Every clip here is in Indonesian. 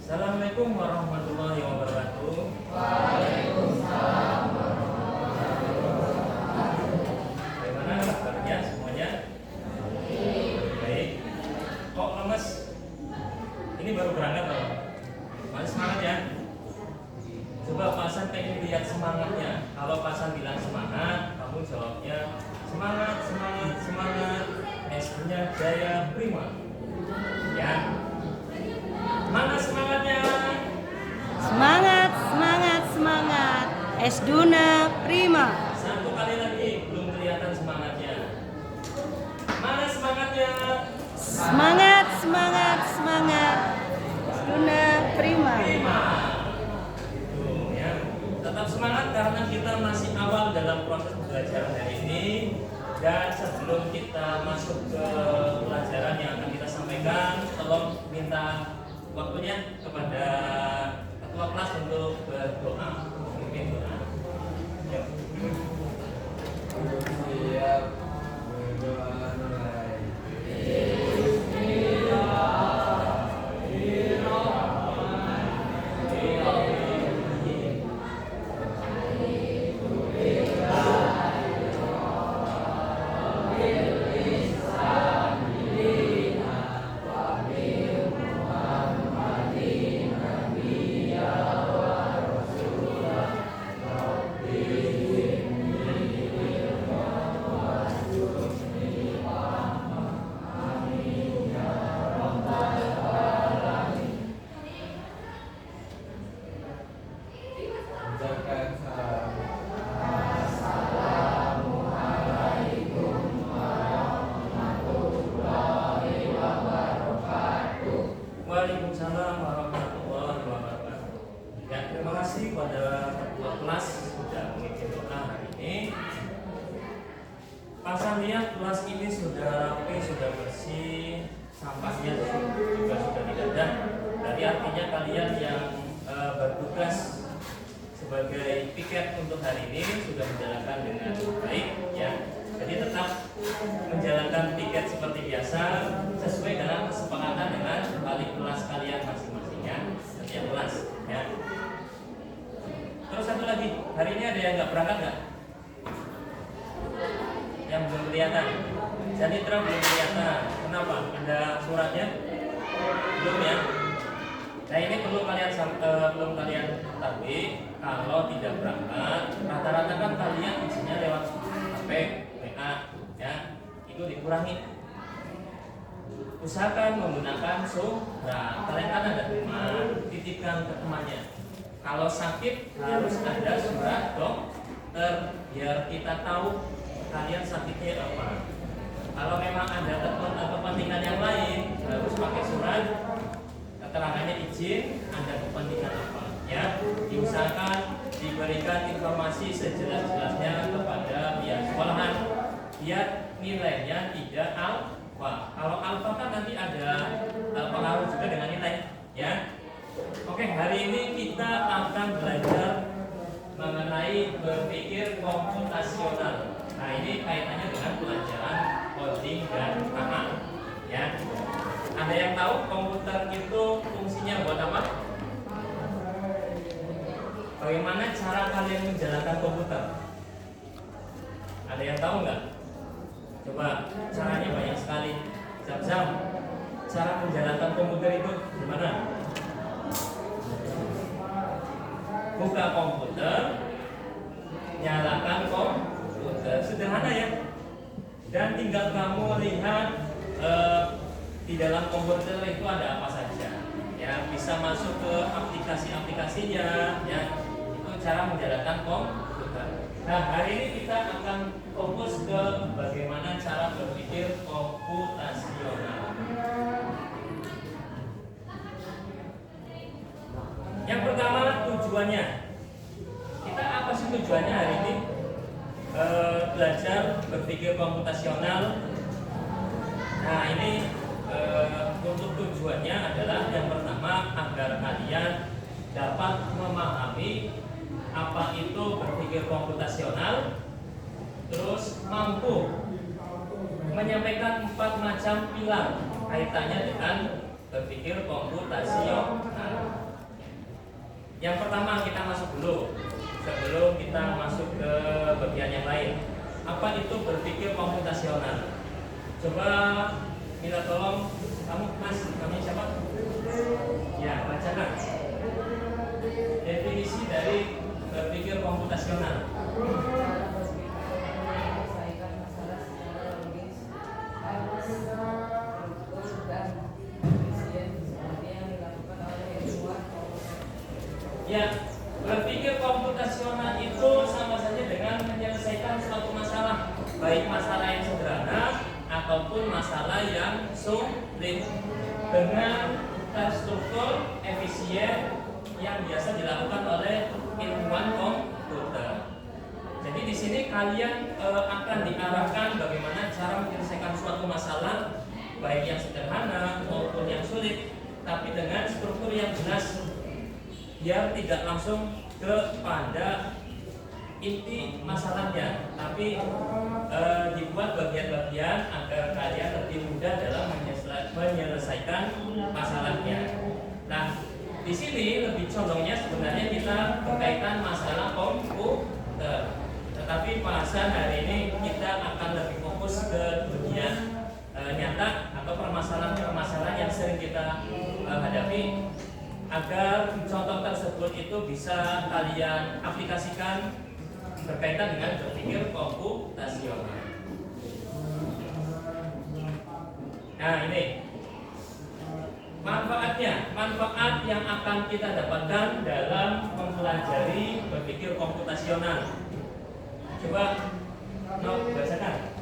Assalamualaikum warahmatullahi wabarakatuh. Waalaikumsalam. Bagaimana kabarnya semuanya? Baik. Kok lemes? Ini baru berangkat loh. Masih semangat ya? Coba Pasan pengen lihat semangatnya. Kalau Pasan bilang semangat, kamu jawabnya semangat, semangat, semangat. S-nya Jaya Prima. Ya. Mana semangatnya? Semangat, semangat, semangat. Es Duna Prima. Satu kali lagi, belum kelihatan semangatnya. Mana semangatnya? Semangat, semangat, semangat. Es Duna Prima. Prima. Tuh, ya. Tetap semangat karena kita masih awal dalam proses pembelajaran hari ini. Dan sebelum kita masuk ke pelajaran yang akan kita sampaikan, tolong minta waktunya kepada ketua kelas untuk berdoa, memimpin doa. Yuk. Siap berdoa mulai. Ucapkan salam. Waalaikumsalam warahmatullahi wabarakatuh. Ya, terima kasih kepada ketua kelas sudah memimpin doa hari ini. Pasan lihat kelas ini sudah rapi, sudah bersih, sampahnya juga sudah tidak ada. Berarti artinya kalian yang bertugas sebagai piket untuk hari ini sudah menjalankan dengan baik, ya. Jadi tetap menjalankan piket seperti biasa sesuai dengan kesepakatan dengan wali kelas kalian masing-masing, ya, setiap kelas, ya. Terus satu lagi, hari ini ada yang nggak berangkat nggak? Yang belum kelihatan, jadi terang belum kelihatan. Kenapa? Ada suratnya? Belum, ya. Nah, ini belum kalian ketahui. Kalau tidak berangkat, rata-rata kan kalian isinya lewat HP, WA, ya, itu dikurangi. Usahakan menggunakan surat. Kalian kan ada teman, titipkan ke temannya. Kalau sakit harus ada surat dokter biar kita tahu kalian sakitnya apa. Kalau memang ada kepentingan yang lain, harus pakai surat keterangannya izin ada kepentingan apa, ya. Diusahakan diberikan informasi sejelas-jelasnya kepada pihak sekolahan biar nilainya tidak alfa. Kalau alfa kan nanti ada pengaruh juga dengan nilai, ya. Oke, hari ini kita akan belajar mengenai berpikir komputasional. Nah, ini kaitannya dengan pelajaran coding dan KA, ya. Ada yang tahu komputer itu fungsinya buat apa? Bagaimana cara kalian menjalankan komputer? Ada yang tahu nggak? Coba, caranya banyak sekali. Zam-zam, cara menjalankan komputer itu gimana? Buka komputer, nyalakan komputer, sederhana ya. Dan tinggal kamu lihat di dalam komputer itu ada apa saja, ya. Bisa masuk ke aplikasi-aplikasinya, ya. Itu cara menjalankan komputer. Nah, hari ini kita akan fokus ke bagaimana cara berpikir komputasional. Yang pertama, tujuannya. Kita apa sih tujuannya hari ini? Belajar berpikir komputasional. Nah, ini untuk tujuannya adalah yang pertama agar kalian dapat memahami apa itu berpikir komputasional, terus mampu menyampaikan 4 macam pilar kaitannya dengan berpikir komputasional. Yang pertama kita masuk dulu sebelum kita masuk ke bagian yang lain. Apa itu berpikir komputasional? Coba minta tolong kamu Mas, kamu siapa? Ya, bacakan definisi dari berpikir komputasional. Ya, berpikir komputasional itu sama saja dengan menyelesaikan suatu masalah, baik masalah yang sederhana ataupun masalah yang sulit dengan terstruktur, efisien yang biasa dilakukan oleh ilmuwan komputer. Jadi di sini kalian akan diarahkan bagaimana cara menyelesaikan suatu masalah, baik yang sederhana maupun yang sulit, tapi dengan struktur yang jelas, biar tidak langsung kepada inti masalahnya, tapi dibuat bagian-bagian agar kalian lebih mudah dalam menyelesaikan masalahnya. Nah, di sini lebih condongnya sebenarnya kita berkaitan masalah komputer, tetapi bahasan hari ini kita akan lebih fokus ke dunia nyata atau permasalahan-permasalahan yang sering kita hadapi, agar contoh tersebut itu bisa kalian aplikasikan berkaitan dengan berpikir komputasional. Nah, ini manfaatnya, manfaat yang akan kita dapatkan dalam mempelajari berpikir komputasional. Coba bacakan.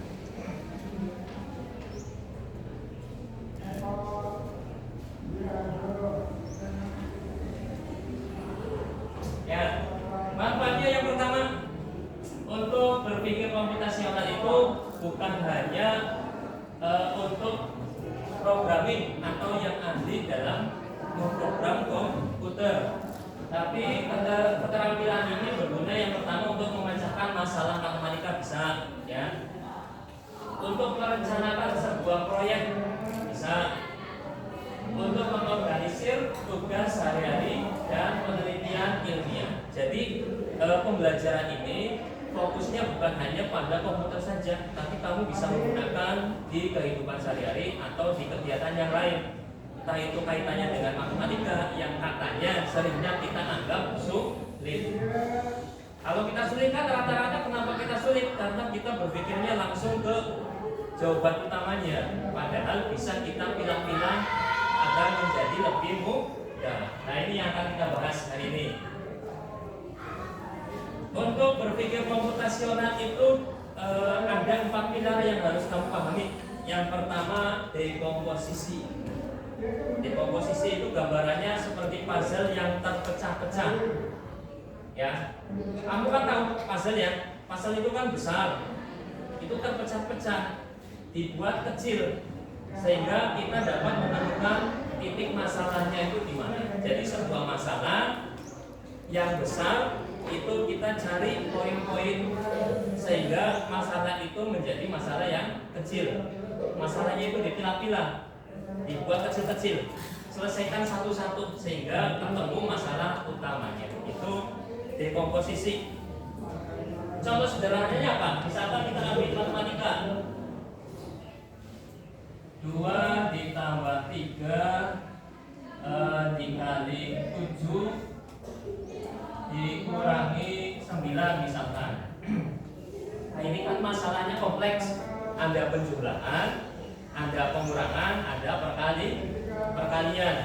Ya, manfaatnya yang pertama, untuk berpikir komputasional itu bukan hanya untuk programming atau yang ahli dalam memprogram komputer, tapi keterampilan ini berguna yang pertama untuk memecahkan masalah matematika bisa, ya, untuk merencanakan sebuah proyek bisa, untuk mengorganisir tugas sehari-hari dan penelitian ilmiah. Jadi pembelajaran ini fokusnya bukan hanya pada komputer saja, tapi kamu bisa menggunakan di kehidupan sehari-hari atau di kegiatan yang lain. Entah itu kaitannya dengan matematika yang katanya seringnya kita anggap sulit. Kalau kita sulit kan rata-rata kenapa kita sulit? Karena kita berpikirnya langsung ke jawaban utamanya, padahal bisa kita pilah-pilah agar menjadi lebih mudah. Nah, ini yang akan kita bahas hari ini. Untuk berpikir komputasional itu ada 4 pilar yang harus kamu pahami. Yang pertama, dekomposisi. Dekomposisi itu gambarannya seperti puzzle yang terpecah-pecah. Ya, kamu kan tahu puzzle ya? Puzzle itu kan besar, itu terpecah-pecah, dibuat kecil, sehingga kita dapat menemukan titik masalahnya itu di mana. Jadi sebuah masalah yang besar itu kita cari poin-poin sehingga masalah itu menjadi masalah yang kecil. Masalahnya itu dipilah-pilah, dibuat kecil-kecil, selesaikan satu-satu sehingga ketemu masalah utamanya. Itu dekomposisi. Contoh sederhananya apa? Misalkan kita ambil matematika, 2 ditambah 3 dikali 7 dikurangi 9 misalkan. Nah, ini kan masalahnya kompleks. Ada penjumlahan, ada pengurangan, ada perkalian.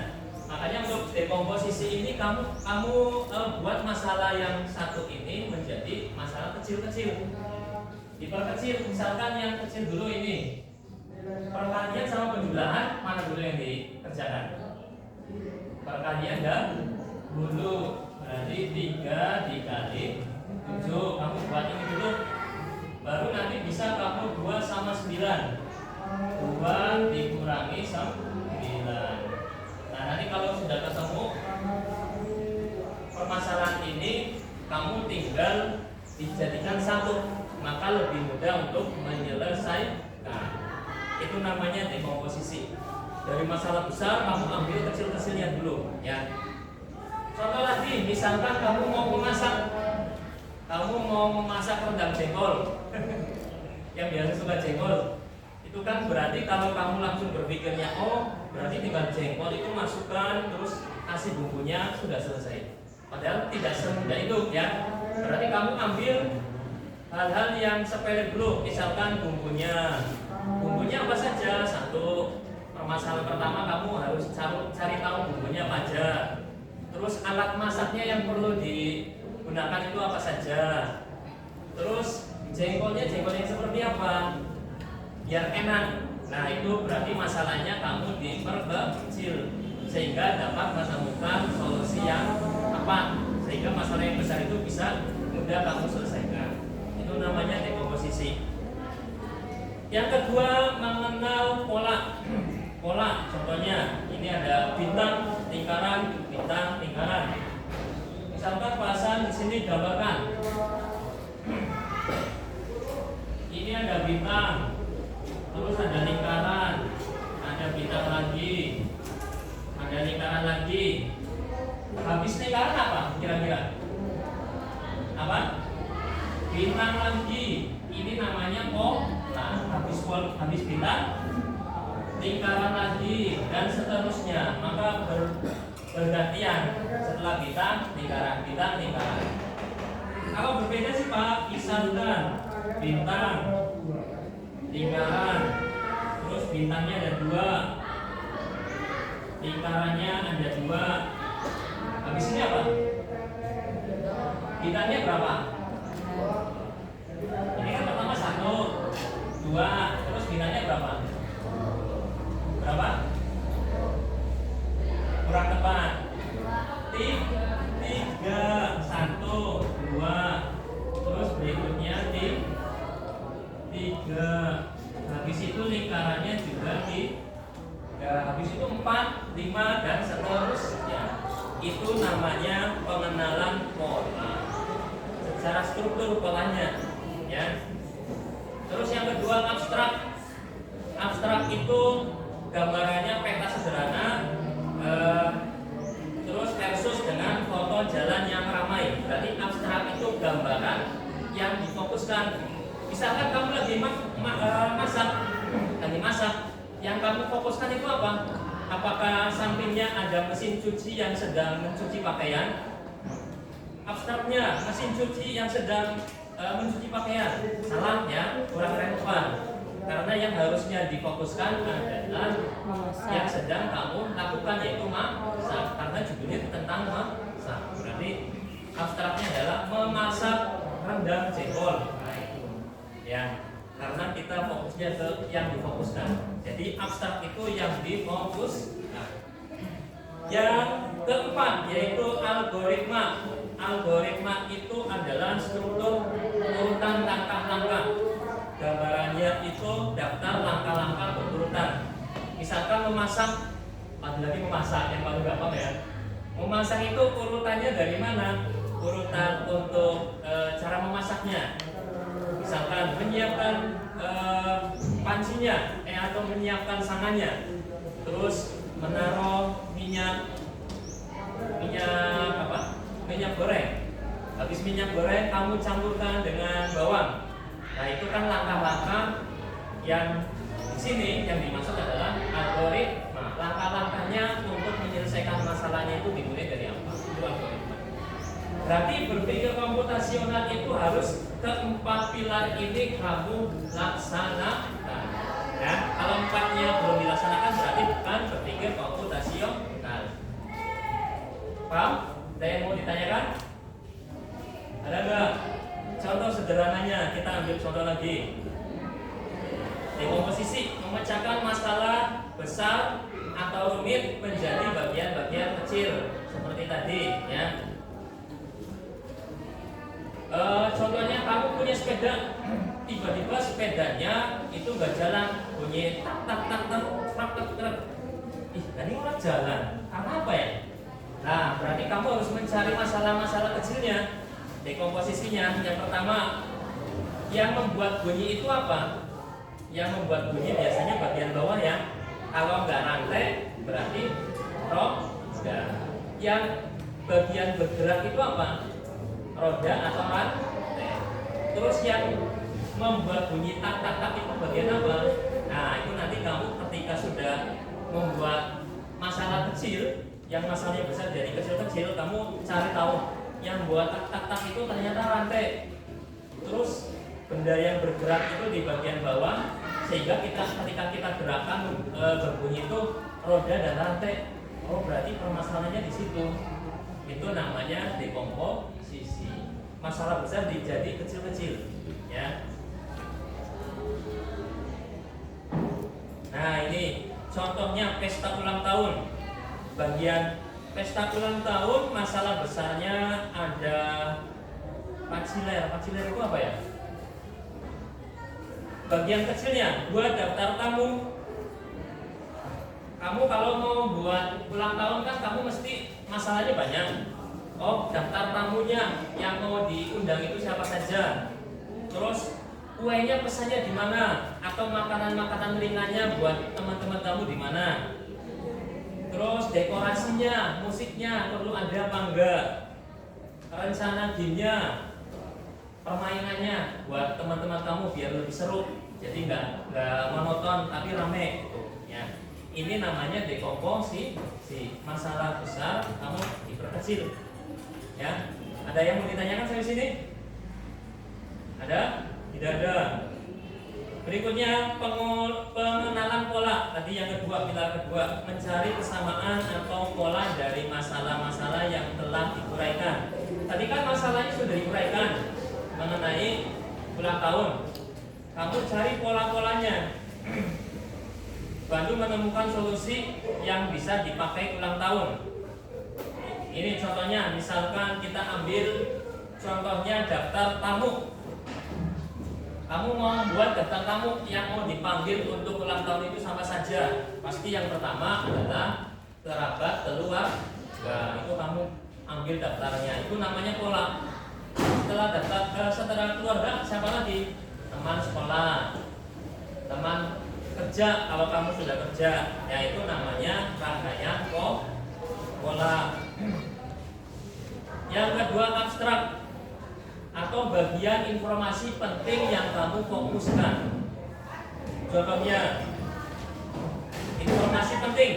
Makanya untuk dekomposisi ini kamu buat masalah yang satu ini menjadi masalah kecil-kecil. Diperkecil, misalkan yang kecil dulu ini. Perkalian sama penjumlahan mana dulu yang dikerjakan? Perkalian dulu. Berarti 3 dikali 7. Kamu buat ini dulu, baru nanti bisa kamu 2 sama 9. 2 dikurangi 9. Nah, nanti kalau sudah ketemu permasalahan ini, kamu tinggal dijadikan satu, maka lebih mudah untuk menyelesaikan. Itu namanya dekomposisi. Dari masalah besar kamu ambil kecil-kecilnya dulu, ya. Contoh lagi, misalkan kamu mau memasak rendang jengkol, yang biasa suka jengkol, itu kan berarti kalau kamu langsung berpikirnya, oh berarti tinggal jengkol itu masukkan terus kasih bumbunya sudah selesai. Padahal tidak semudah itu ya. Berarti kamu ambil hal-hal yang sepele dulu, misalkan bumbunya apa saja. Satu, masalah pertama kamu harus cari tahu bumbunya apa aja. Terus alat masaknya yang perlu digunakan itu apa saja. Terus jengkolnya seperti apa biar enak. Nah itu berarti masalahnya kamu diperkecil sehingga dapat menemukan solusi yang apa, sehingga masalah yang besar itu bisa mudah kamu selesaikan. Itu namanya dekomposisi. Yang kedua, mengenal pola. Contohnya ini ada bintang, lingkaran, bintang, lingkaran. Misalkan Pasan di sini gambarkan. Ini ada bintang, terus ada lingkaran, ada bintang lagi, ada lingkaran lagi. Habis lingkaran apa kira-kira? Apa? Bintang lagi. Ini namanya pola. Habis bintang, lingkaran lagi, dan seterusnya. Maka bergantian. Setelah bintang, lingkaran, bintang, lingkaran. Kalau berbeda sih Pak, misalkan bintang, lingkaran, terus bintangnya ada 2, lingkarannya ada 2. Habis ini apa? Bintangnya berapa? Ini kan pertama 1, 2, terus bintangnya berapa? Berapa? Kurang tepat. 3, 1, 2, terus berikutnya 3. Habis itu lingkarannya juga 3. Habis itu 4, 5, dan seterusnya. Itu namanya pengenalan pola secara struktur polanya, ya. Terus yang kedua, abstrak. Abstrak itu gambarannya peta sederhana, terus versus dengan foto jalan yang ramai. Berarti abstrak itu gambaran yang difokuskan. Misalkan kamu lagi masak, yang kamu fokuskan itu apa? Apakah sampingnya ada mesin cuci yang sedang mencuci pakaian? Abstraknya mesin cuci yang sedang mencuci pakaian. Salah ya, kurang relevan. Karena yang harusnya difokuskan adalah yang sedang kamu lakukan, yaitu masak. Karena judulnya tentang masak. Berarti abstraknya adalah memasak rendang jengkol. Nah itu ya, karena kita fokusnya ke yang difokuskan. Jadi abstrak itu yang difokuskan. Yang keempat yaitu algoritma. Algoritma itu adalah struktur urutan langkah-langkah. Gambarannya itu daftar langkah-langkah berurutan. Misalkan memasak, lagi memasak yang paling gampang ya. Memasak itu urutannya dari mana? Urutan untuk cara memasaknya. Misalkan menyiapkan pancinya atau menyiapkan sangannya, terus menaruh minyak goreng. Habis minyak goreng kamu campurkan dengan bawang. Nah itu kan langkah-langkah yang di sini yang dimaksud adalah algoritma. Langkah-langkahnya untuk menyelesaikan masalahnya itu dimulai dari apa? Itu algoritma. Berarti berpikir komputasional itu harus keempat pilar ini kamu laksanakan. Ya, kalau empatnya belum dilaksanakan berarti bukan berpikir komputasional. Paham? Ada yang mau ditanyakan? Ada nggak? Contoh sederhananya, kita ambil contoh lagi. Dekomposisi, memecahkan masalah besar atau rumit menjadi bagian-bagian kecil seperti tadi, ya. Contohnya kamu punya sepeda, tiba-tiba sepedanya itu nggak jalan, bunyi tak tak tak tak tak tak tak. Ini orang jalan, karena apa ya? Nah, berarti kamu harus mencari masalah-masalah kecilnya. Dekomposisinya, yang pertama, yang membuat bunyi itu apa? Yang membuat bunyi biasanya bagian bawah ya. Kalau nggak rantai, berarti roda. Yang bagian bergerak itu apa? Roda atau rantai. Terus yang membuat bunyi tak tak tak itu bagian apa? Nah, itu nanti kamu ketika sudah membuat masalah kecil, yang masalahnya besar dari kecil-kecil, kamu cari tahu yang buat tak tak tak itu ternyata rantai. Terus benda yang bergerak itu di bagian bawah, sehingga ketika kita gerakan berbunyi itu roda dan rantai. Oh, berarti permasalahannya di situ. Itu namanya dekomposisi. Masalah besar dijadi kecil-kecil, ya. Nah, ini contohnya pesta ulang tahun. Bagian pesta ulang tahun, masalah besarnya ada paciler. Paciler itu apa ya? Bagian kecilnya, buat daftar tamu. Kamu kalau mau buat ulang tahun kan kamu mesti masalahnya banyak. Oh, daftar tamunya yang mau diundang itu siapa saja. Terus kuenya pesannya di mana? Atau makanan-makanan ringannya buat teman-teman kamu di mana? Terus dekorasinya, musiknya perlu ada apa enggak? Rencana gamenya, permainannya buat teman-teman kamu biar lebih seru. Jadi nggak monoton tapi rame gitu, ya. Ini namanya dekomposisi. Masalah besar kamu diperkecil, ya. Ada yang mau ditanyakan sampai sini? Ada? Tidak ada. Berikutnya pengenalan pola. Tadi yang kedua, pilar kedua, mencari kesamaan atau pola dari masalah-masalah yang telah diuraikan. Tadi kan masalahnya sudah diuraikan mengenai ulang tahun. Kamu cari pola-polanya. Bantu menemukan solusi yang bisa dipakai ulang tahun. Ini contohnya, misalkan kita ambil contohnya daftar tamu. Kamu mau buat daftar tamu yang mau dipanggil untuk ulang tahun itu sama saja. Pasti yang pertama adalah kerabat keluarga. Itu kamu ambil daftarnya. Itu namanya pola. Setelah keluarga, siapa lagi? Teman sekolah, teman kerja kalau kamu sudah kerja, yaitu namanya rangkaian pola. Yang kedua, abstrak atau bagian informasi penting yang kamu fokuskan. Contohnya, informasi penting,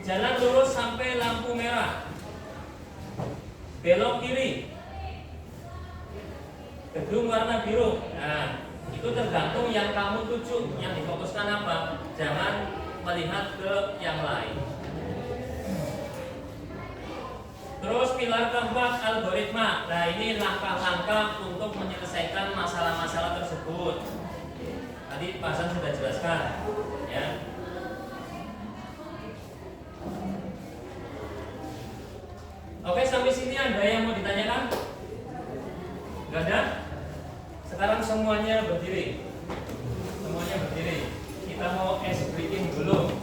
jalan lurus sampai lampu merah, belok kiri, gedung warna biru. Nah, itu tergantung yang kamu tuju, yang difokuskan apa. Jangan melihat ke yang lain. Terus pilar keempat, algoritma. Nah, ini langkah-langkah untuk menyelesaikan masalah-masalah tersebut. Tadi Pak Hasan sudah jelaskan, ya. Oke, sampai sini ada yang mau ditanyakan? Gak ada? Sekarang semuanya berdiri. Semuanya berdiri. Kita mau ice breaking dulu.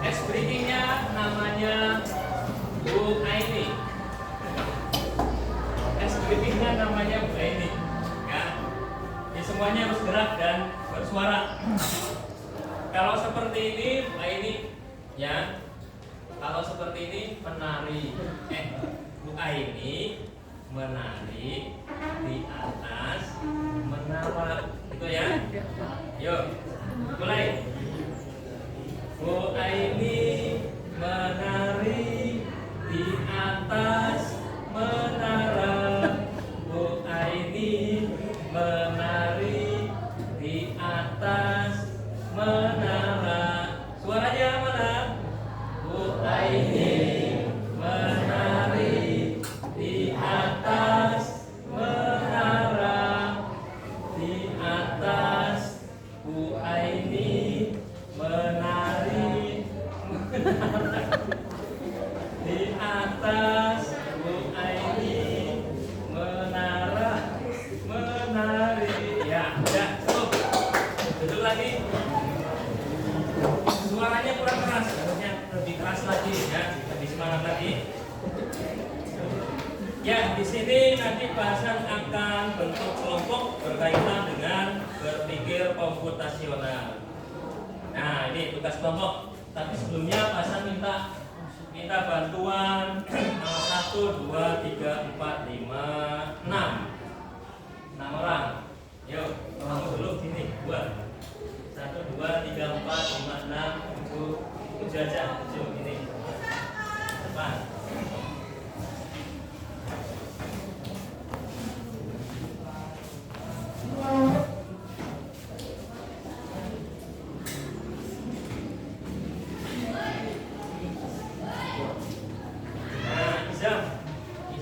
Ice breakingnya namanya Bu Aini. Ice breakingnya namanya Bu Aini. Ya. Jadi semuanya harus gerak dan bersuara. Kalau seperti ini, Bu Aini, ya. Kalau seperti ini menari. Bu Aini menari di atas menara, gitu ya. Yuk, mulai. Bu Aini menari di atas menara. Bu Aini menari di atas menara. Suaranya mana? Bu Aini menari di atas menara, di atas Bu Aini menari, di atas Bu Aini menara, menari. Ya, cukup. Duduk lagi. Suaranya kurang keras, harusnya lebih keras lagi, ya, lebih semangat lagi. Ya, di sini nanti bahasan akan bentuk kelompok berkaitan dengan berpikir komputasional. Nah, ini tugas kelompok. Tapi sebelumnya bahasan minta minta bantuan 1, 2, 3, 4, 5, 6 orang. Yuk, kamu dulu sini, 2 1, 2, 3, 4, 5, 6, 7 aja, 7 ini depan.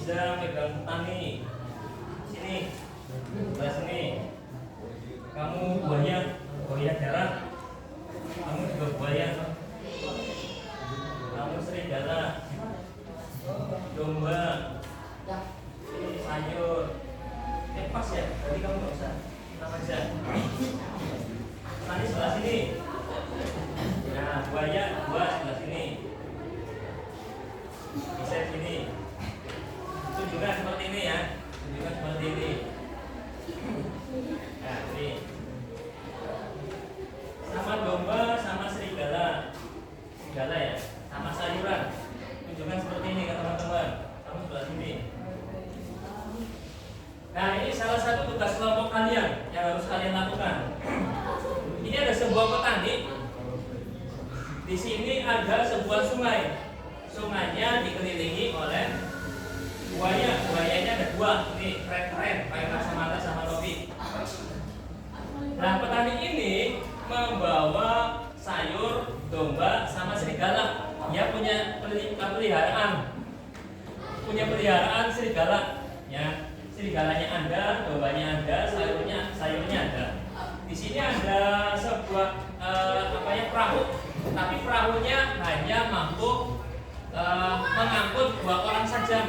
Izam pegang petani sini, sebelah sini. Kamu buaya darat, kamu juga buaya. Kamu serigala, domba, ini sayur. Pas ya, jadi kamu nggak usah nama aja. Petani sebelah sini. Nah, buaya sebelah sini. Bisa sini. Tunjukkan seperti ini ya, tunjukkan seperti ini. Nah, ini sama domba, sama serigala ya, sama sayuran. Tunjukkan seperti ini ke teman-teman. Kamu sebelah sini. Nah, ini salah satu tugas kelompok kalian yang harus kalian lakukan. Ini ada sebuah petani. Di sini ada sebuah sungai. Sungainya dikelilingi oleh buayanya ada 2. Ini keren-keren, pakai kacamata sama topi. Nah, petani ini membawa sayur, domba, sama serigala. Dia punya peliharaan serigala. Ya, serigalanya ada, dombanya ada, sayurnya ada. Di sini ada sebuah perahu, tapi perahunya hanya mampu mengangkut 2 orang saja.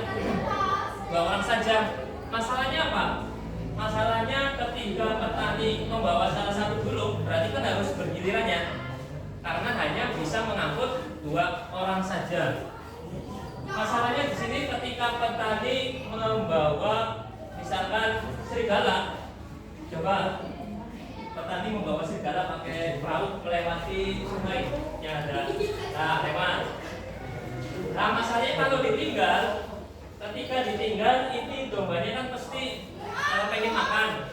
2 orang saja. Masalahnya apa? Masalahnya ketika petani membawa salah satu dulu, berarti kan harus bergilirannya, karena hanya bisa mengangkut 2 orang saja. Masalahnya di sini ketika petani membawa misalkan serigala, coba petani membawa serigala pakai perahu melewati sungai yang ada, nah lewat. Nah, masalahnya kalau ditinggal, ketika ditinggal ini dombanya kan pasti pengen makan,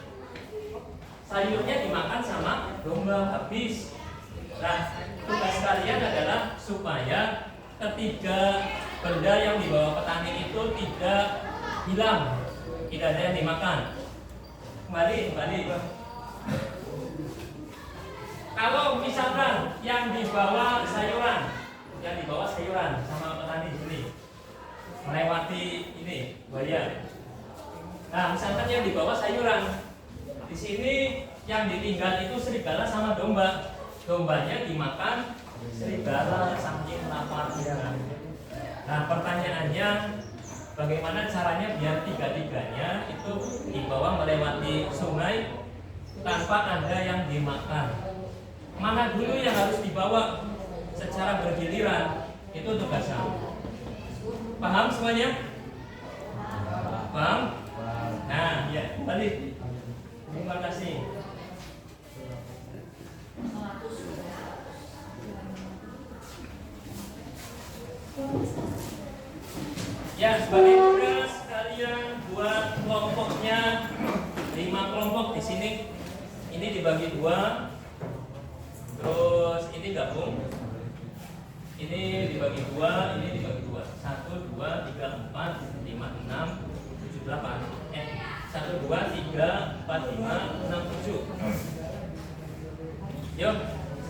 sayurnya dimakan sama domba habis. Nah, tugas kalian adalah supaya ketiga benda yang dibawa petani itu tidak hilang, tidak ada yang dimakan. Kembali. Kalau misalkan yang dibawa sayuran sama petani sini melewati ini buaya. Nah, misalkan yang dibawa sayuran, di sini yang ditinggal itu serigala sama domba. Dombanya dimakan serigala saking laparnya. Nah, pertanyaannya bagaimana caranya biar tiga-tiganya itu dibawa melewati sungai tanpa ada yang dimakan? Mana dulu yang harus dibawa secara bergiliran? Itu tugasnya. Paham semuanya? Paham? Nah, ya, balik. Terima kasih. Ya, sebagai tugas kalian buat kelompoknya 5 kelompok di sini. Ini dibagi 2. Terus ini gabung. Ini dibagi 2, ini dibagi 2. 1, 2, 3, 4, 5, 6, 7, 8. 1, 2, 3, 4, 5, 6, 7. Yuk,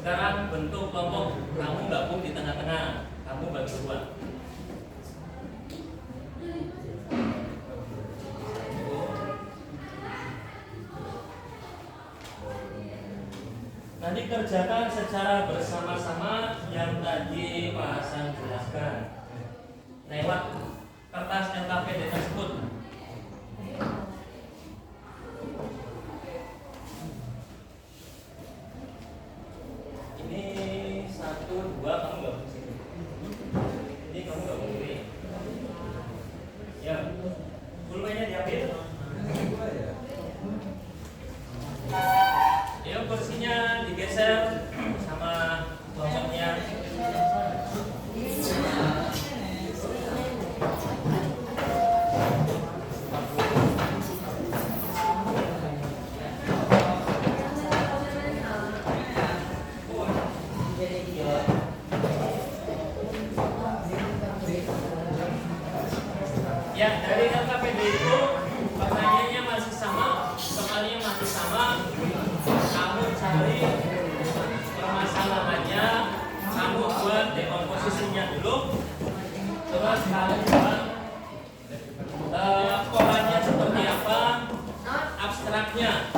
sekarang bentuk kelompok. Kamu gabung di tengah-tengah. Kamu bagi 2. Nanti kerjakan secara bersama-sama yang tadi Pak Hasan jelaskan lewat kertas LKPD tersebut. Ini 1, 2 kamu gabung sini. Ini kamu gabung sini. Ya, pulpennya diambil. Ya, kursinya digeser sama kelompoknya. Ya, dari LKPD itu pertanyaannya masih sama, soalnya masih sama. Kamu cari permasalahannya, kamu buat dekomposisinya dulu, terus kamu buat polanya seperti apa, abstraknya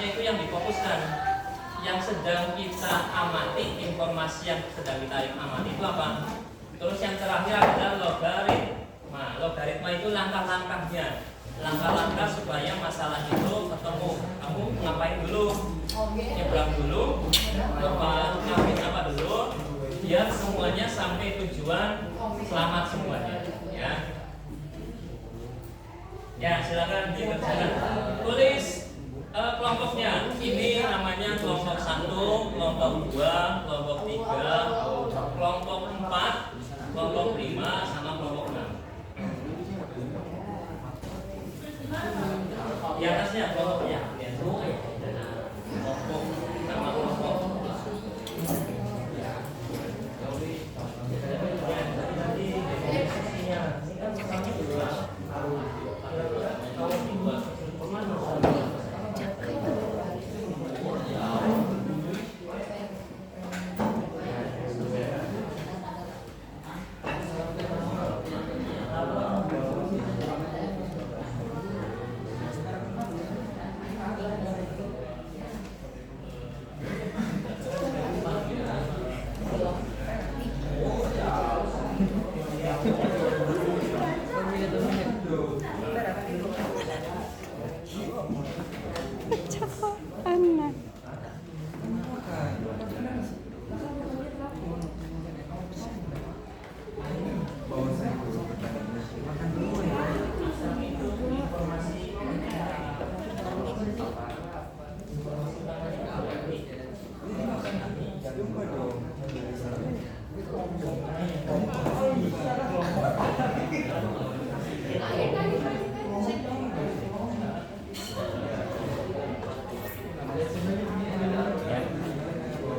itu yang difokuskan, yang sedang kita amati, informasi yang sedang kita amati itu apa. Terus yang terakhir adalah logaritma. Logaritma itu langkah-langkahnya, langkah-langkah supaya masalah itu ketemu. Kamu ngapain dulu? Nyebrang dulu, ngapain apa dulu, biar semuanya sampai tujuan selamat semuanya. Ya, silakan dikerjakan. Tulis kelompoknya. Ini namanya kelompok 1, kelompok 2, kelompok 3, kelompok 4, kelompok 5, sama kelompok 6. Di atasnya kelompoknya. Kelompok sama kelompok.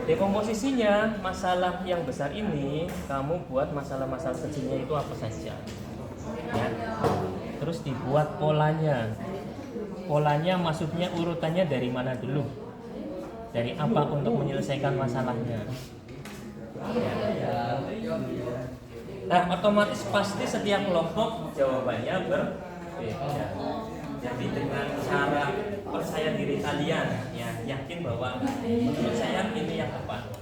Dekomposisinya, masalah yang besar ini kamu buat masalah-masalah kecilnya itu apa saja, ya. Terus dibuat polanya. Polanya maksudnya urutannya dari mana dulu, dari apa untuk menyelesaikan masalahnya. Nah, otomatis pasti setiap kelompok jawabannya berbeda. Jadi dengan cara percaya diri kalian, ya, yakin bahwa menurut saya ini yang tepat.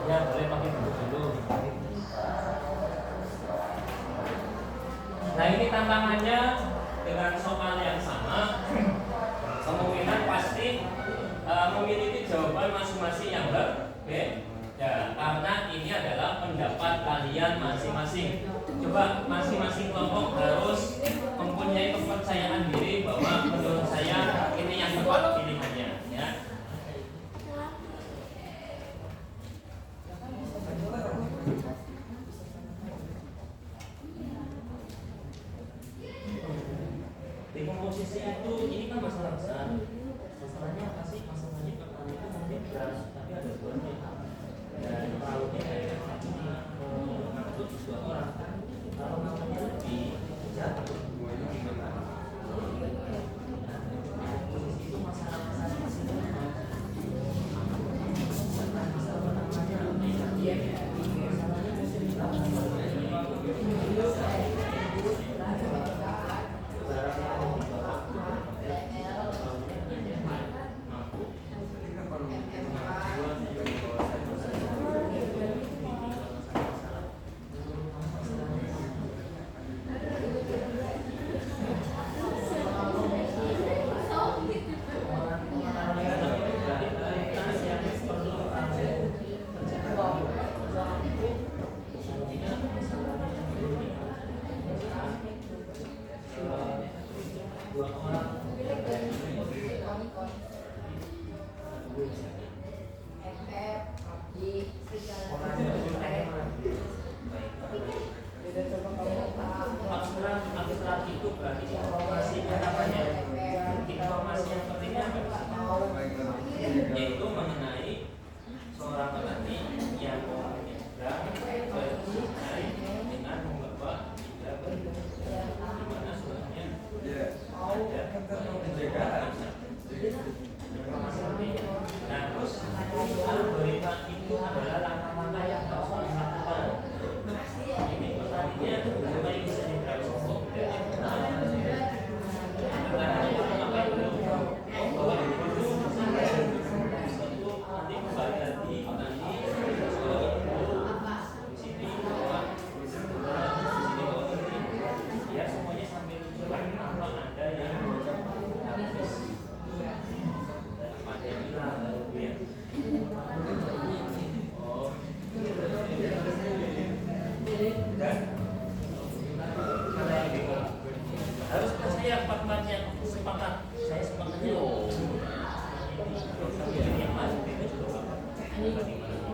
Ya, boleh pakai dulu. Nah, ini tantangannya dengan soal yang sama, kemungkinan pasti memiliki jawaban masing-masing yang berbeda, karena ini adalah pendapat kalian masing-masing. Coba masing-masing kelompok harus mempunyai kepercayaan diri bahwa menurut saya ini yang tepat pilihannya, ya. Dekomposisi itu ini kan masalah besar. Masalahnya apa sih? Masalahnya pertama itu mungkin berat, tapi ada buahnya. Dan perahunya kayak ngangkut 2 orang. Kalau namanya lebih jatuh,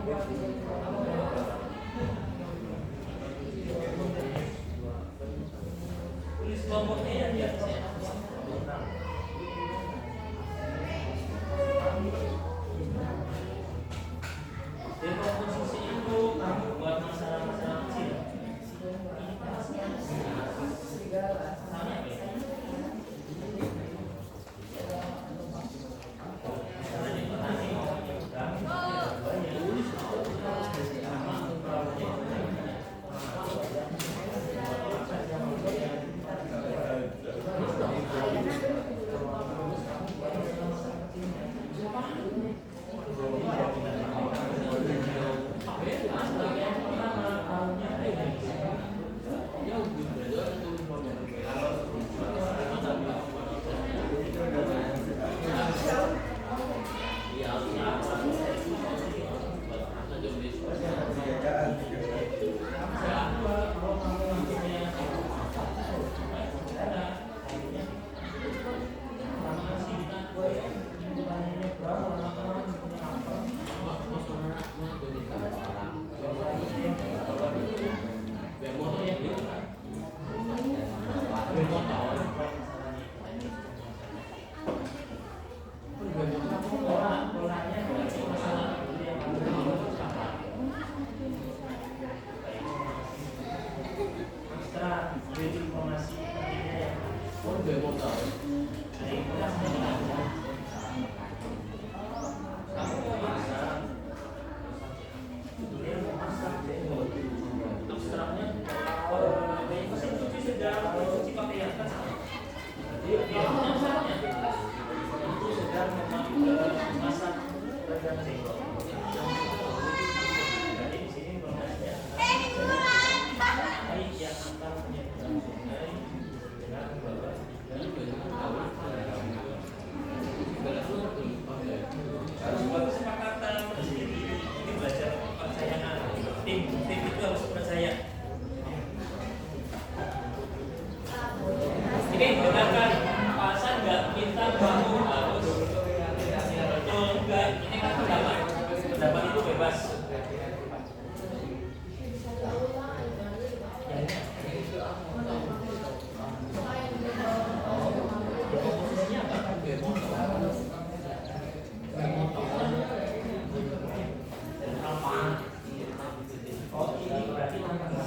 Tulis kelompoknya ya di atas ya. Jadi komposisi itu kamu buat masalah-masalah kecil.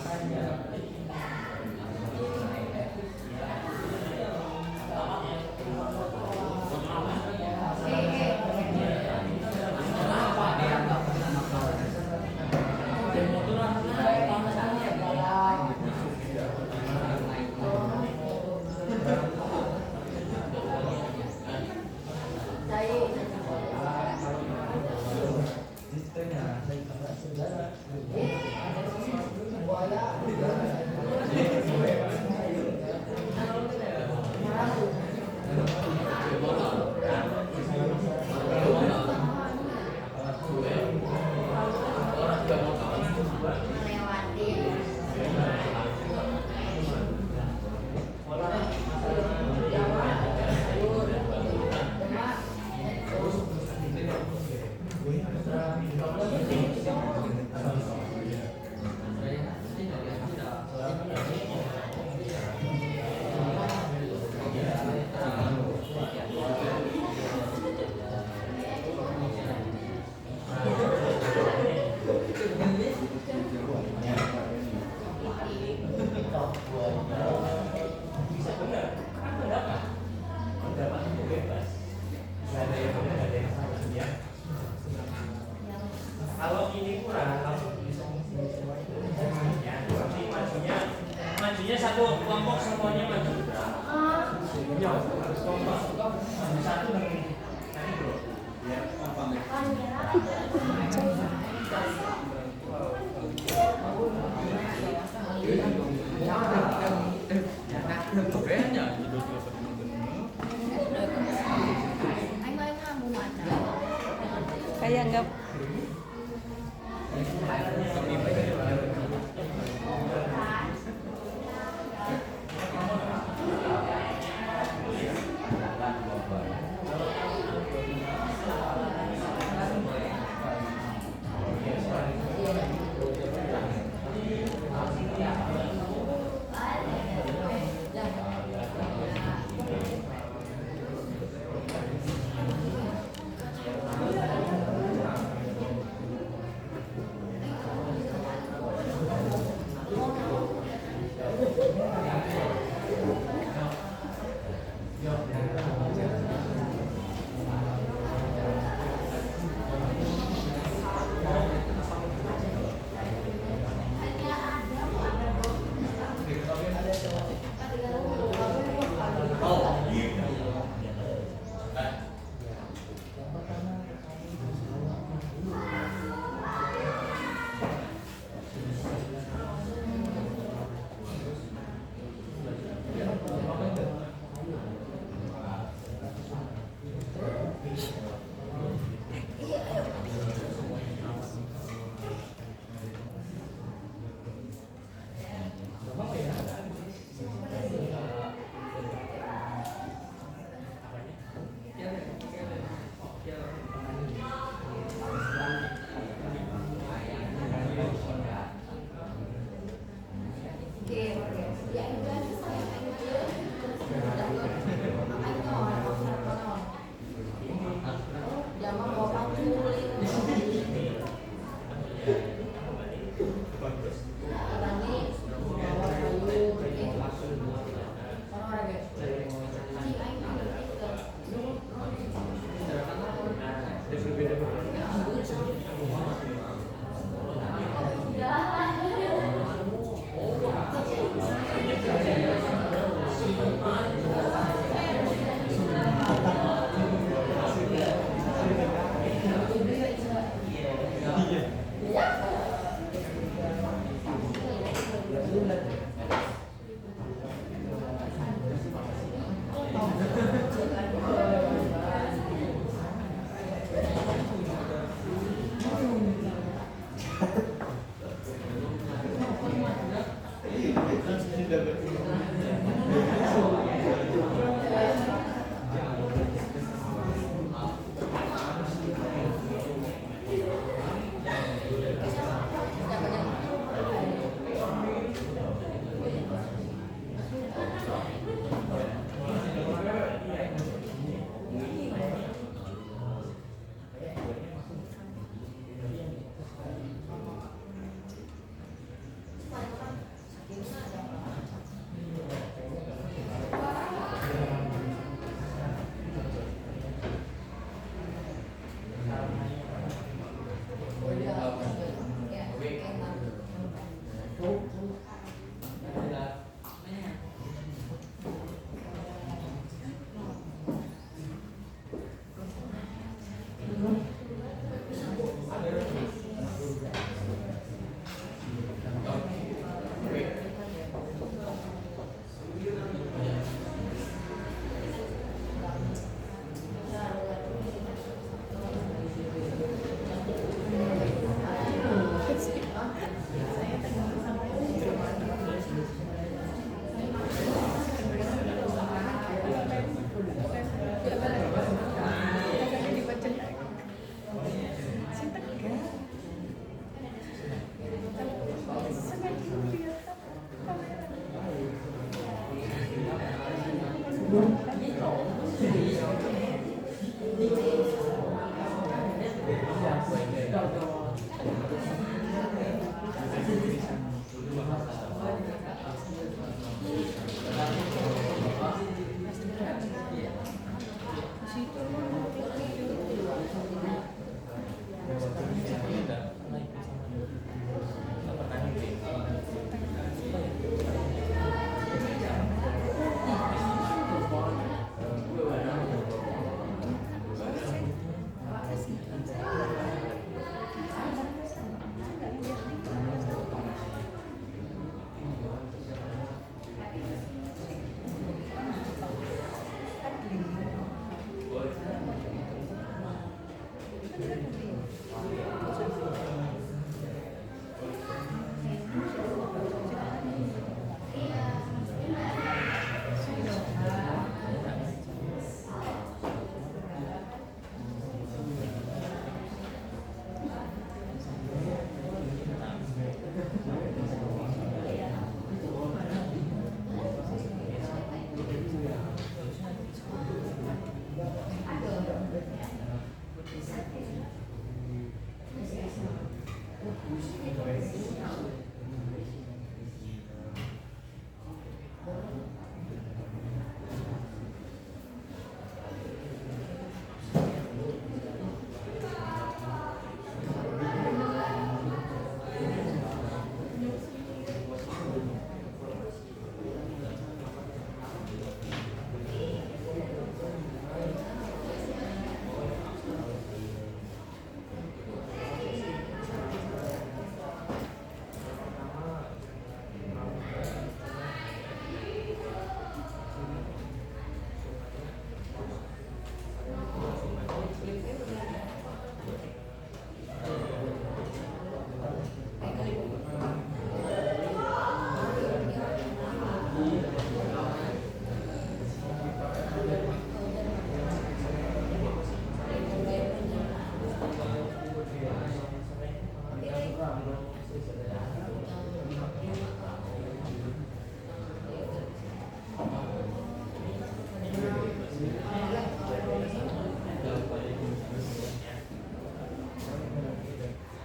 Tanya ya. Kalau ini kurang, langsung bisa ya, nanti majunya satu kelompok semuanya maju. Ya, harus kompak. Satu lagi. Nanti bro. Ya, kompak. Kayak nggak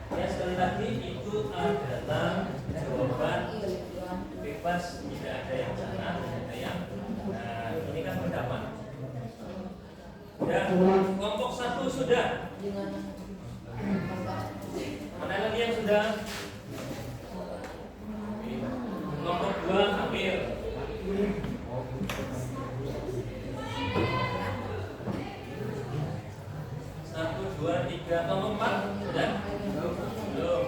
Ya, sekali lagi itu adalah jawaban bebas, tidak ada yang salah, tidak ada yang ini kan pendapat. Ya, kelompok 1 sudah. Mana lagi yang sudah? Kelompok 2 hampir. 1, 2, 3, kelompok 4 sudah? Belum.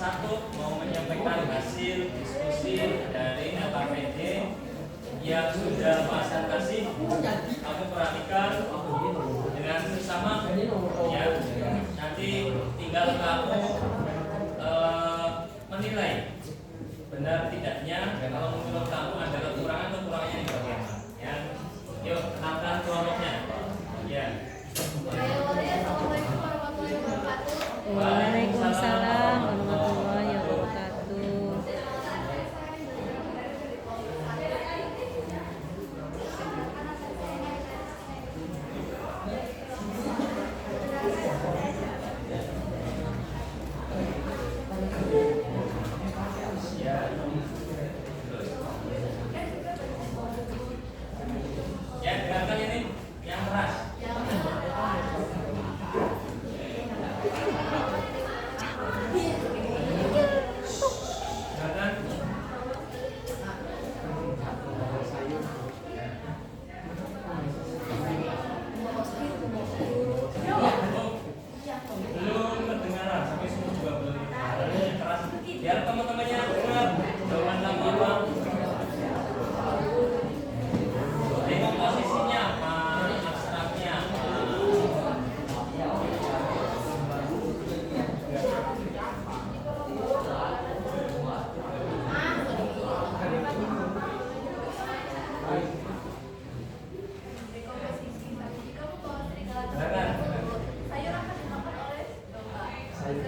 satu mau menyampaikan hasil diskusi dari LKPD yang sudah Pak Hasan kasih. Kamu perhatikan dengan sesama ya. Nanti tinggal kamu menilai benar tidaknya. Kalau menurut kamu ada kekurangannya di bagian mana ya. Yuk kenalkan kelompoknya ya. Waalaikumsalam warahmatullahi wabarakatuh. Ya, dengarkan ini yang keras. Dengarkan. Belum kedengaran, sampai semua juga belum kedengaran. Yang keras. Biar teman-temannya dengar jawaban kamu apa. Tengok posisinya apa, abstraknya apa. Dengarkan. Sayur akan dimakan oleh domba. Sayur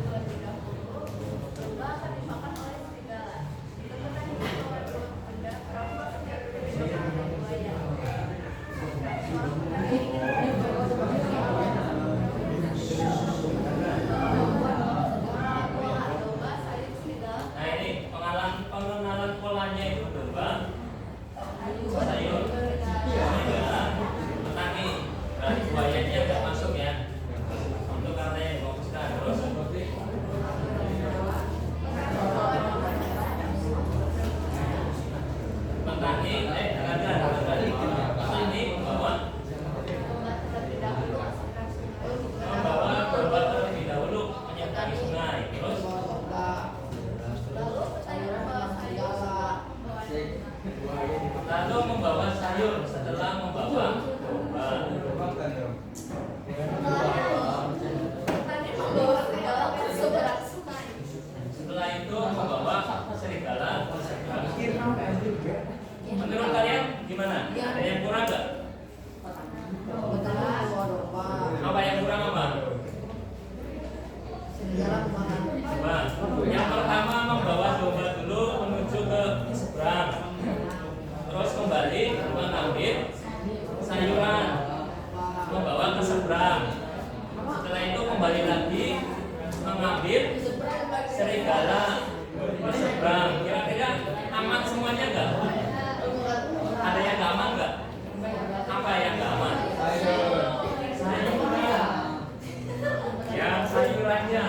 terlebih dahulu. Domba akan dimakan oleh serigala. Teman-teman yang membawa benda kamu akan dimakan oleh buaya. Domba, sayur, serigala. Nah ini pengenalan polanya itu domba, sayur, serigala, petani. Berarti buayanya nggak masuk ya. Untuk katanya difokuskan terus. Petani, petani membawa domba terlebih dahulu menyeberangi sungai. Terus lalu membawa sayur setelah membawa domba. Setelah itu membawa serigala ke seberang. Menurut kalian gimana? Ada yang kurang nggak? Apa yang kurang apa? Domba. Yang pertama membawa domba dulu menuju ke seberang. Terus kembali mengambil sayuran, membawa ke seberang. Setelah itu kembali lagi mengambil serigala ke seberang. Kira-kira aman semuanya nggak? Ada yang nggak aman nggak? Apa yang nggak aman? Sayuran. Ya sayurannya.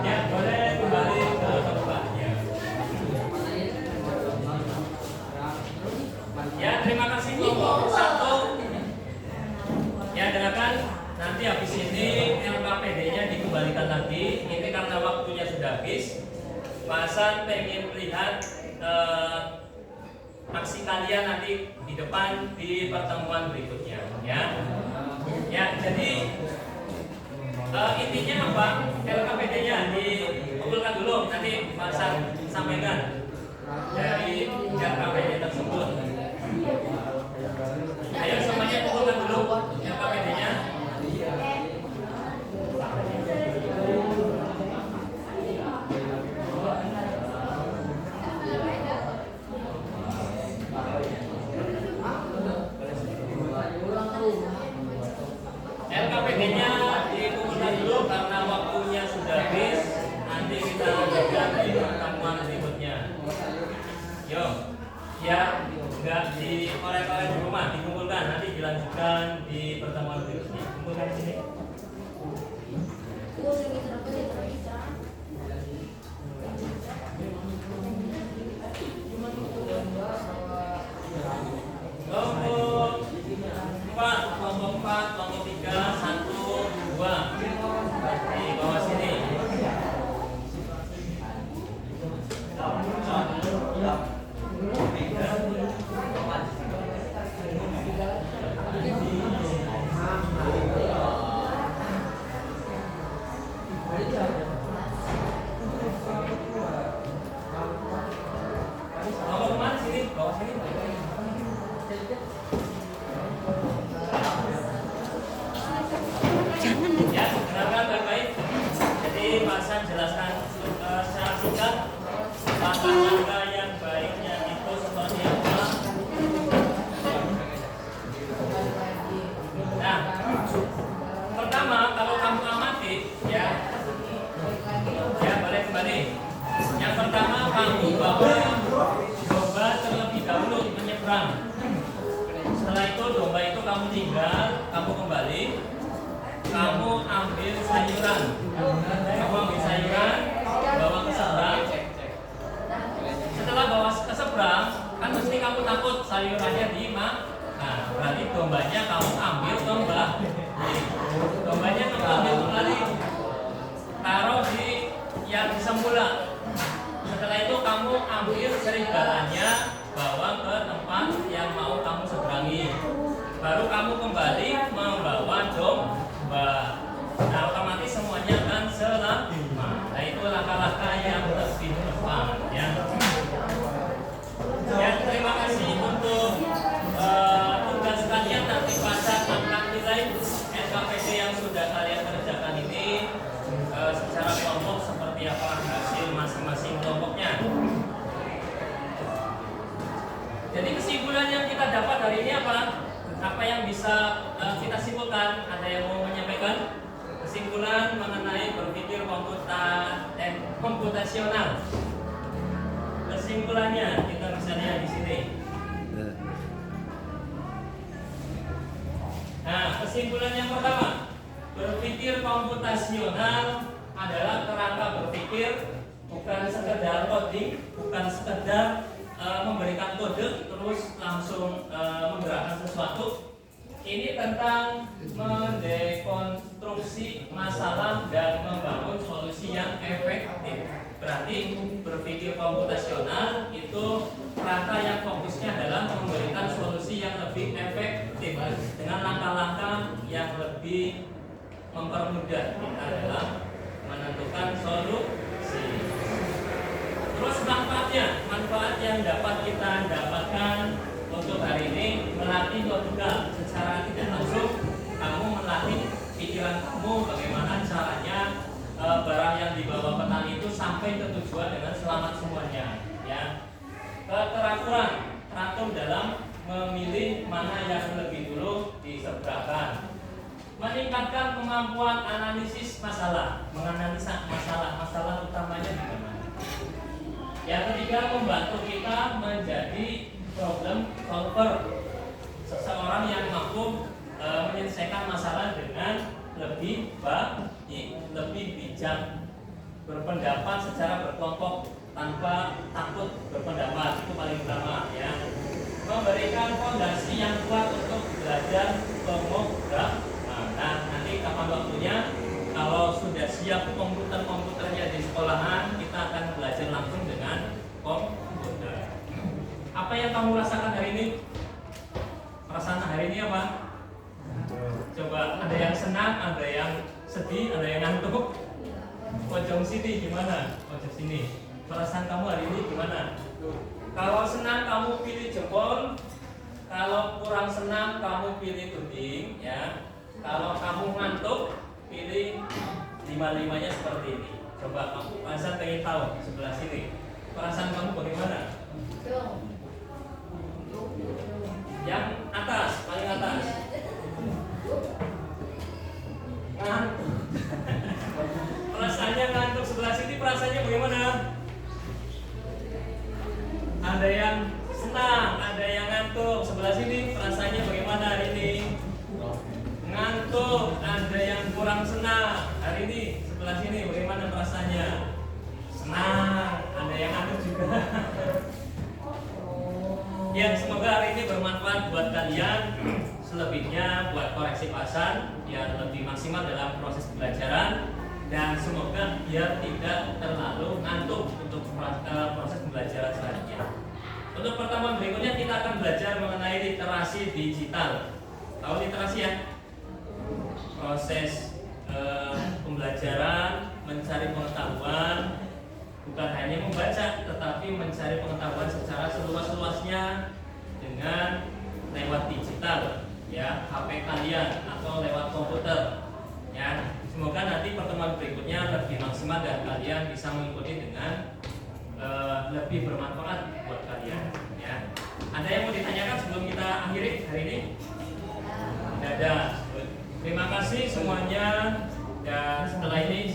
Ya boleh kembali ke tempatnya. Ya terima kasih kelompok satu. Ya dengarkan, nanti habis ini LKPD-nya dikembalikan lagi. Ini karena waktunya sudah habis. Pak Hasan pengen lihat aksi kalian nanti di depan di pertemuan berikutnya. Ya jadi intinya apa? LKPD-nya dikumpulkan dulu, nanti Pak Hasan sampaikan dari LKPD tersebut. Ayo semuanya kumpulkan dulu LKPD-nya. LKPD-nya dikumpulkan dulu karena waktunya sudah habis. Nanti kita lanjutkan di pertemuan berikutnya. Yo, ya nggak dikorek-korek di rumah, dikumpulkan. Nanti dilanjutkan di pertemuan berikutnya. Kumpulkan di sini. Kelompok 4, kelompok 3, 1, 2, langkah-langkah yang baiknya itu seperti apa? Nah, pertama kalau kamu amati ya boleh kembali. Yang pertama kamu coba terlebih dahulu menyeberang. Setelah itu domba itu kamu tinggal, kamu kembali, kamu ambil sayuran, bawa ke seberang. Setelah bawa ke seberang, kan mesti kamu takut sayurannya dimakan. Nah, berarti dombanya kamu ambil dombanya kamu ambil kembali, taruh di yang semula. Setelah itu kamu ambil serigalanya, bawa ke tempat yang mau kamu seberangi. Baru kamu kembali membawa domba. Nah, otomatis semuanya akan selamat. Nah, itu langkah-langkah yang lebih tepat ya. Ya, terima kasih untuk tugas kalian nanti pada tentang nilai SKPD yang sudah kalian kerjakan ini secara kelompok seperti apa hasil masing-masing kelompoknya. Jadi kesimpulan yang kita dapat hari ini apa? Apa yang bisa kita simpulkan? Ada yang mau menyampaikan kesimpulan mengenai berpikir komputasional? Kesimpulannya kita bisa lihat di sini. Nah, kesimpulan yang pertama, berpikir komputasional adalah kerangka berpikir, bukan sekedar coding, bukan sekedar memberikan kode terus langsung menggerakkan sesuatu. Ini tentang mendekonstruksi masalah dan membangun solusi yang efektif. Berarti berpikir komputasional itu kerangka yang fokusnya adalah memberikan solusi yang lebih efektif dengan langkah-langkah yang lebih mempermudah kita dalam menentukan solusi. Terus manfaat yang dapat kita dapatkan untuk hari ini melatih logika secara tidak langsung. Kamu melatih pikiran kamu bagaimana caranya barang yang dibawa petani itu sampai ke tujuan dengan selamat semuanya. Ya, teratur dalam memilih mana yang lebih dulu diseberangkan. Meningkatkan kemampuan analisis masalah, menganalisa masalah utamanya di mana. Yang ketiga, membantu kita menjadi problem solver, seseorang yang mampu menyelesaikan masalah dengan lebih baik, lebih bijak, berpendapat secara berkelompok tanpa takut berpendapat, itu paling utama ya. Memberikan fondasi yang kuat untuk belajar pemrograman. Nah, nanti kapan waktunya kalau sudah siap komputernya di sekolahan, kita akan belajar langsung dengan komputer. Apa yang kamu rasakan hari ini? Perasaan hari ini apa? Coba, ada yang senang, ada yang sedih, ada yang ngantuk. Pojok sini gimana? Pojok sini. Perasaan kamu hari ini gimana? Kalau senang kamu pilih jempol, kalau kurang senang kamu pilih tuding, ya. Kalau kamu ngantuk, pilih 5-5-nya seperti ini. Coba kamu perasaan pengen tahu sebelah sini. Perasaan kamu bagaimana? Yang atas, paling atas. Ngantuk. Perasaannya ngantuk sebelah sini, perasaannya bagaimana? Ada yang senang, ada yang ngantuk. Sebelah sini perasaannya bagaimana hari ini? Ngantuk, ada yang kurang senang. Hari ini sebelah sini bagaimana perasaannya? Senang, ada yang ngantuk juga. Ya, semoga hari ini bermanfaat buat kalian. Selebihnya buat koreksi pasan biar lebih maksimal dalam proses pembelajaran, dan semoga biar tidak terlalu ngantuk untuk proses pembelajaran selanjutnya. Untuk pertemuan berikutnya kita akan belajar mengenai literasi digital. Tahu literasi ya? Proses pembelajaran, mencari pengetahuan, bukan hanya membaca, tetapi mencari pengetahuan secara seluas-luasnya dengan lewat digital, ya, HP kalian atau lewat komputer, ya. Semoga nanti pertemuan berikutnya lebih maksimal dan kalian bisa mengikuti dengan lebih bermanfaat buat kalian. Ya. Ada yang mau ditanyakan sebelum kita akhiri hari ini? Tidak ada. Terima kasih semuanya. Dan setelah ini